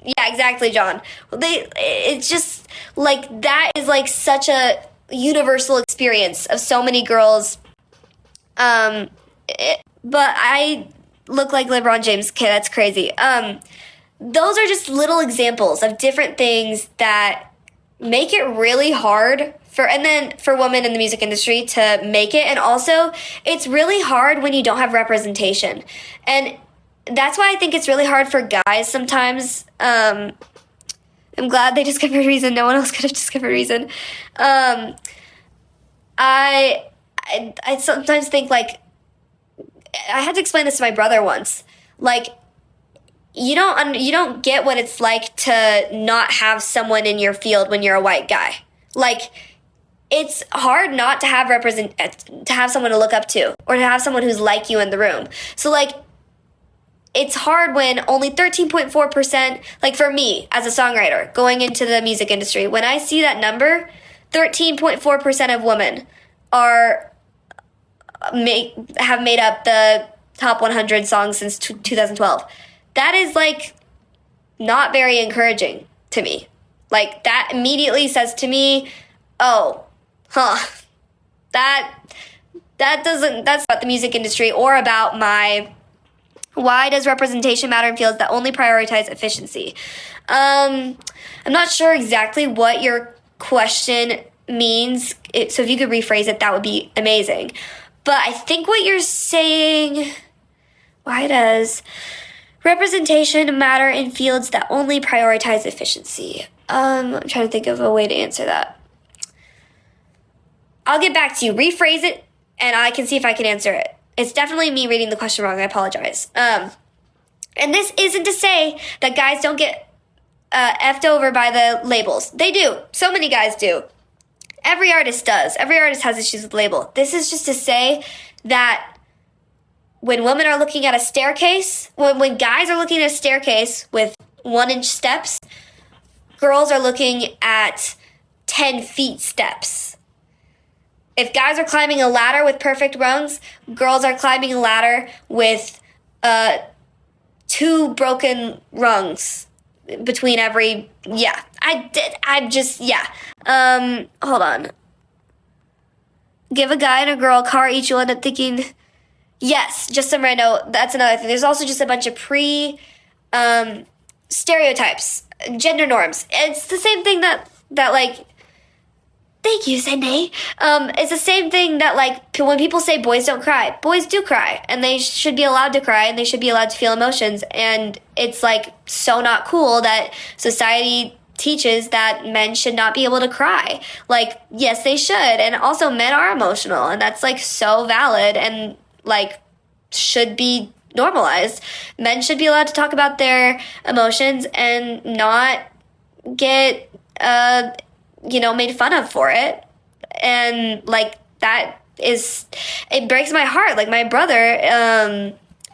Yeah, exactly, John. It's just like that is like such a universal experience of so many girls. But I look like LeBron James. Okay, that's crazy. Those are just little examples of different things that make it really hard for women in the music industry to make it. And also, it's really hard when you don't have representation. And that's why I think it's really hard for guys sometimes. I'm glad they discovered Reason. No one else could have discovered Reason. I sometimes think, like, I had to explain this to my brother once. Like, you don't get what it's like to not have someone in your field when you're a white guy. Like, it's hard not to have to have someone to look up to, or to have someone who's like you in the room. So, like, it's hard when only 13.4%, like for me as a songwriter going into the music industry, when I see that number, 13.4% of women have made up the top 100 songs since 2012. That is, like, not very encouraging to me. Like, that immediately says to me, that's about the music industry, or about why does representation matter in fields that only prioritize efficiency? I'm not sure exactly what your question means, so if you could rephrase it, that would be amazing. But I think what you're saying, why does representation matter in fields that only prioritize efficiency? I'm trying to think of a way to answer that. I'll get back to you. Rephrase it, and I can see if I can answer it. It's definitely me reading the question wrong. I apologize. And this isn't to say that guys don't get effed over by the labels. They do. So many guys do. Every artist does. Every artist has issues with label. This is just to say that when women are looking at a staircase, when guys are looking at a staircase with 1-inch steps, girls are looking at 10 feet steps. If guys are climbing a ladder with perfect rungs, girls are climbing a ladder with 2 broken rungs between every, yeah. Hold on. Give a guy and a girl a car, each you'll end up thinking, yes, just some rando. That's another thing. There's also just a bunch of stereotypes, gender norms. It's the same thing that like, thank you, Sydney. It's the same thing that, like, when people say boys don't cry, boys do cry, and they should be allowed to cry, and they should be allowed to feel emotions. And it's, like, so not cool that society teaches that men should not be able to cry. Like, yes, they should. And also, men are emotional, and that's, like, so valid and, like, should be normalized. Men should be allowed to talk about their emotions and not get made fun of for it. And, like, that is, it breaks my heart. Like, my brother,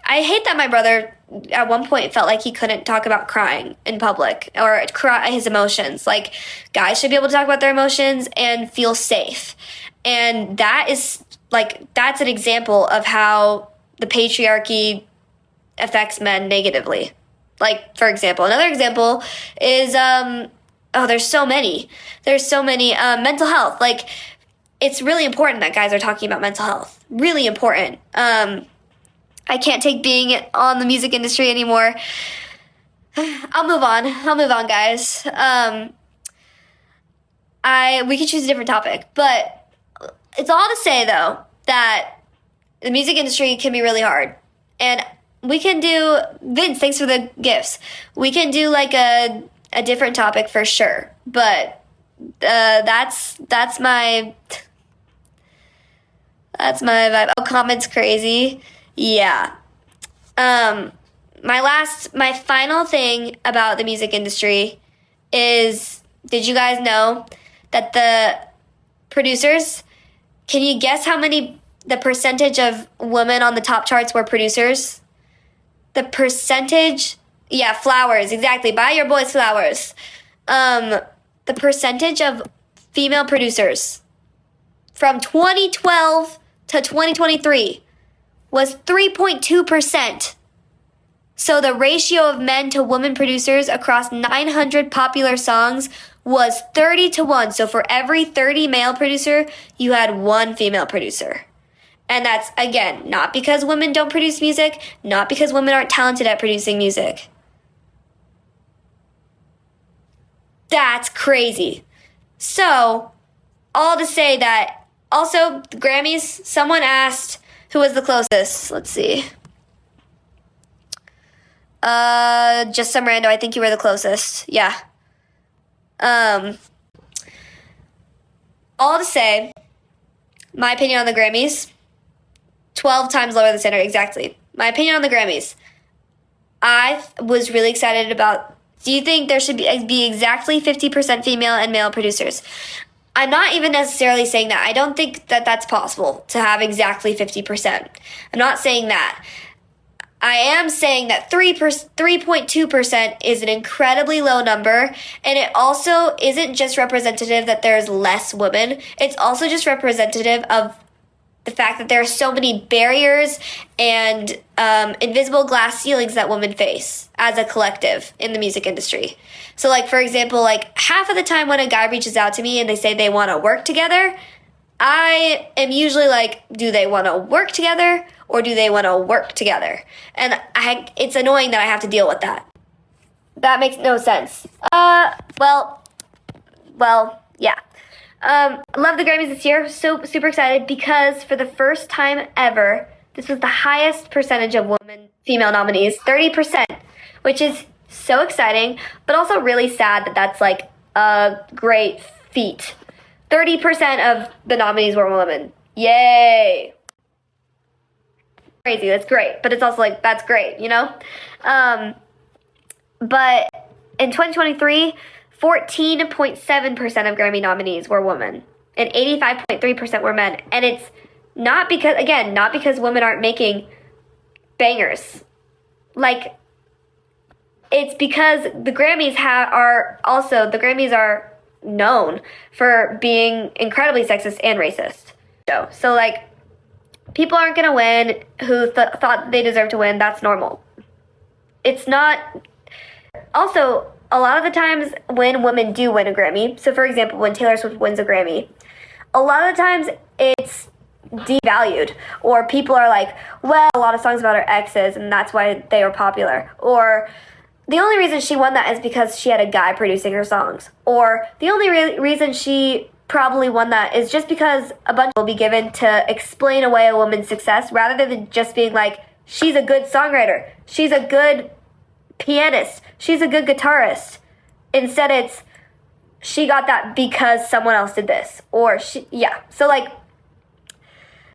I hate that my brother at one point felt like he couldn't talk about crying in public or cry his emotions. Like, guys should be able to talk about their emotions and feel safe. And that is, like, that's an example of how the patriarchy affects men negatively. Like, for example, another example is, there's so many. Mental health. Like, it's really important that guys are talking about mental health. Really important. I can't take being on the music industry anymore. I'll move on, guys. We could choose a different topic, but it's all to say, though, that the music industry can be really hard. And we can do, Vince, thanks for the gifts. We can do, like, a different topic for sure, but that's my vibe. Oh, comments crazy. Yeah. My final thing about the music industry is, did you guys know that the producers, can you guess the percentage of women on the top charts were producers? The percentage, yeah, flowers, exactly. Buy your boys flowers. The percentage of female producers from 2012 to 2023 was 3.2%. So the ratio of men to women producers across 900 popular songs was 30-1. So for every 30 male producer, you had one female producer. And that's, again, not because women don't produce music, not because women aren't talented at producing music. That's crazy. So, all to say that, also, the Grammys, someone asked who was the closest. Let's see. Just some rando, I think you were the closest. Yeah. All to say, my opinion on the Grammys, 12 times lower than standard, exactly. My opinion on the Grammys. I was really excited about, do you think there should be exactly 50% female and male producers? I'm not even necessarily saying that. I don't think that that's possible to have exactly 50%. I'm not saying that. I am saying that 3.2% is an incredibly low number, and it also isn't just representative that there's less women. It's also just representative of the fact that there are so many barriers and invisible glass ceilings that women face as a collective in the music industry. So, like, for example, like, half of the time when a guy reaches out to me and they say they want to work together, I am usually like, do they want to work together or do they want to work together? And it's annoying that I have to deal with that. That makes no sense. Well, yeah. Love the Grammys this year. So super excited because for the first time ever, this was the highest percentage of female nominees, 30%, which is so exciting, but also really sad that that's like a great feat. 30% of the nominees were women. Yay! Crazy, that's great, but it's also like, that's great, you know? But in 2023, 14.7% of Grammy nominees were women, and 85.3% were men. And it's not because women aren't making bangers. Like, it's because the Grammys are known for being incredibly sexist and racist. So like, people aren't gonna win who thought they deserved to win. That's normal. It's not. Also, a lot of the times when women do win a Grammy, so for example, when Taylor Swift wins a Grammy, a lot of the times it's devalued, or people are like, well, a lot of songs about her exes and that's why they were popular, or the only reason she won that is because she had a guy producing her songs, or the only reason she probably won that is just because a bunch will be given to explain away a woman's success rather than just being like, she's a good songwriter, she's a good pianist, she's a good guitarist. Instead, it's, she got that because someone else did this, or so like,